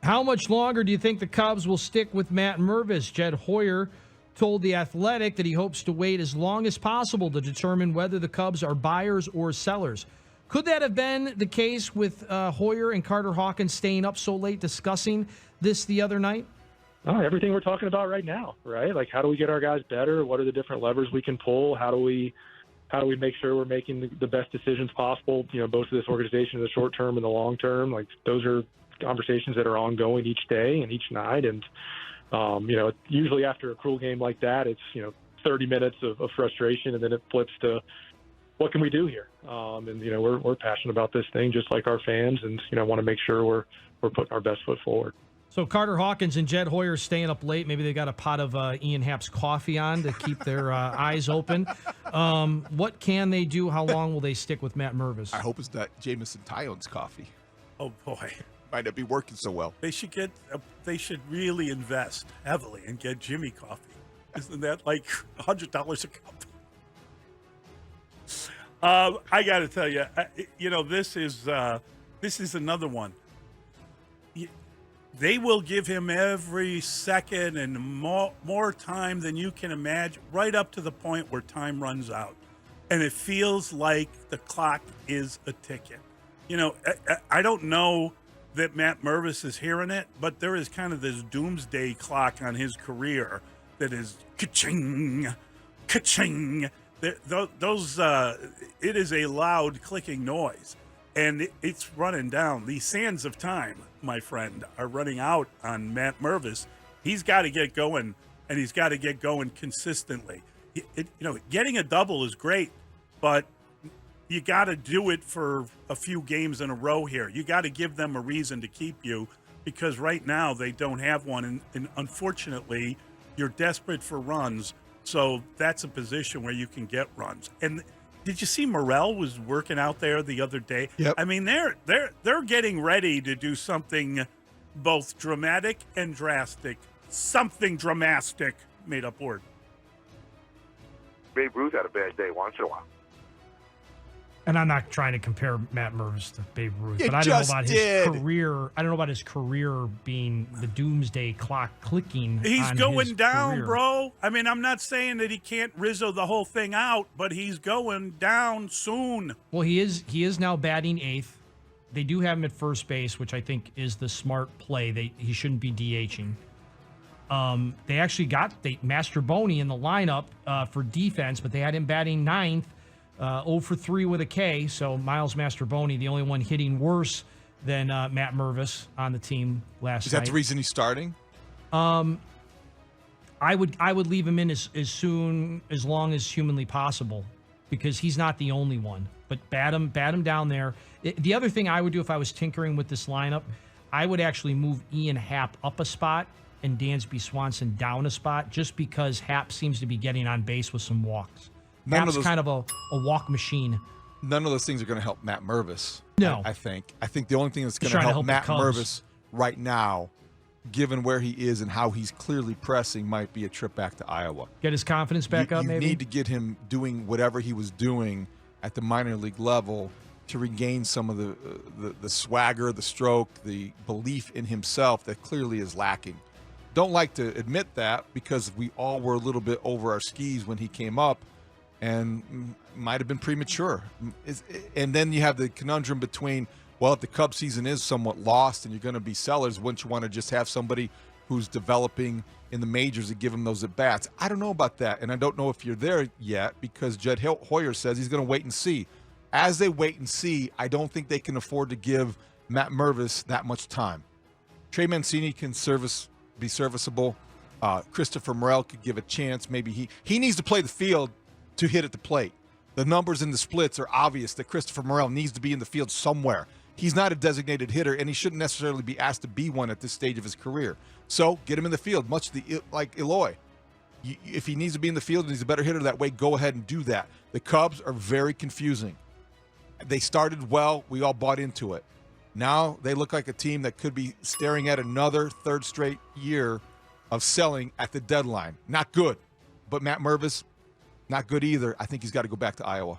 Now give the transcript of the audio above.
How much longer do you think the Cubs will stick with Matt Mervis? Jed Hoyer told The Athletic that he hopes to wait as long as possible to determine whether the Cubs are buyers or sellers. Could that have been the case with Hoyer and Carter Hawkins staying up so late discussing this the other night? Oh, everything we're talking about right now, right? Like, how do we get our guys better? What are the different levers we can pull? How do we make sure we're making the best decisions possible, both for this organization in the short term and the long term? Like, those are conversations that are ongoing each day and each night. And, usually after a cruel game like that, it's, 30 minutes of frustration, and then it flips to what can we do here? We're passionate about this thing just like our fans, and, want to make sure we're putting our best foot forward. So Carter Hawkins and Jed Hoyer staying up late. Maybe they got a pot of Ian Happ's coffee on to keep their eyes open. What can they do? How long will they stick with Matt Mervis? I hope it's not Jameson Tyone's coffee. Oh, boy. Might not be working so well. They should really invest heavily and get Jimmy coffee. Isn't that like $100 a cup? I got to tell you, this is another one. They will give him every second and more time than you can imagine, right up to the point where time runs out. And it feels like the clock is a ticket. I don't know that Matt Mervis is hearing it, but there is kind of this doomsday clock on his career that is ka-ching, ka-ching. It is a loud clicking noise. And it's running down. The sands of time, my friend, are running out on Matt Mervis. He's got to get going, and he's got to get going consistently. Getting a double is great, but you got to do it for a few games in a row here. You got to give them a reason to keep you, because right now they don't have one, and unfortunately, you're desperate for runs. So that's a position where you can get runs. And did you see Morrell was working out there the other day? Yep. I mean, they're getting ready to do something both dramatic and drastic. Something dramatic. Made up word. Babe Ruth had a bad day once in a while. And I'm not trying to compare Matt Mervis to Babe Ruth, You but I don't know just about did. his career. I don't know about his career being the doomsday clock clicking. He's on going his down, career. bro. I mean, I'm not saying that he can't Rizzo the whole thing out, but he's going down soon. Well, he is now batting eighth. They do have him at first base, which I think is the smart play. He shouldn't be DHing. They actually got Mastroboni in the lineup for defense, but they had him batting ninth. 0 for 3 with a K, so Miles Mastroboni, the only one hitting worse than Matt Mervis on the team last night. Is that the reason he's starting? I would leave him in as long as humanly possible, because he's not the only one. But bat him down there. The other thing I would do if I was tinkering with this lineup, I would actually move Ian Happ up a spot and Dansby Swanson down a spot, just because Happ seems to be getting on base with some walks. Happ's kind of a walk machine. None of those things are going to help Matt Mervis. No. I think the only thing that's going to help Matt Mervis right now, given where he is and how he's clearly pressing, might be a trip back to Iowa. Get his confidence back up, maybe? You need to get him doing whatever he was doing at the minor league level to regain some of the swagger, the stroke, the belief in himself that clearly is lacking. Don't like to admit that, because we all were a little bit over our skis when he came up, and might have been premature. And then you have the conundrum between, well, if the Cubs season is somewhat lost and you're going to be sellers, wouldn't you want to just have somebody who's developing in the majors and give him those at-bats? I don't know about that, and I don't know if you're there yet, because Jed Hoyer says he's going to wait and see. As they wait and see, I don't think they can afford to give Matt Mervis that much time. Trey Mancini can be serviceable. Christopher Morel could give a chance. Maybe he needs to play the field to hit at the plate. The numbers in the splits are obvious that Christopher Morel needs to be in the field somewhere. He's not a designated hitter, and he shouldn't necessarily be asked to be one at this stage of his career. So get him in the field, much like Eloy. If he needs to be in the field and he's a better hitter that way, go ahead and do that. The Cubs are very confusing. They started well. We all bought into it. Now they look like a team that could be staring at another third straight year of selling at the deadline. Not good. But Matt Mervis, not good either. I think he's got to go back to Iowa.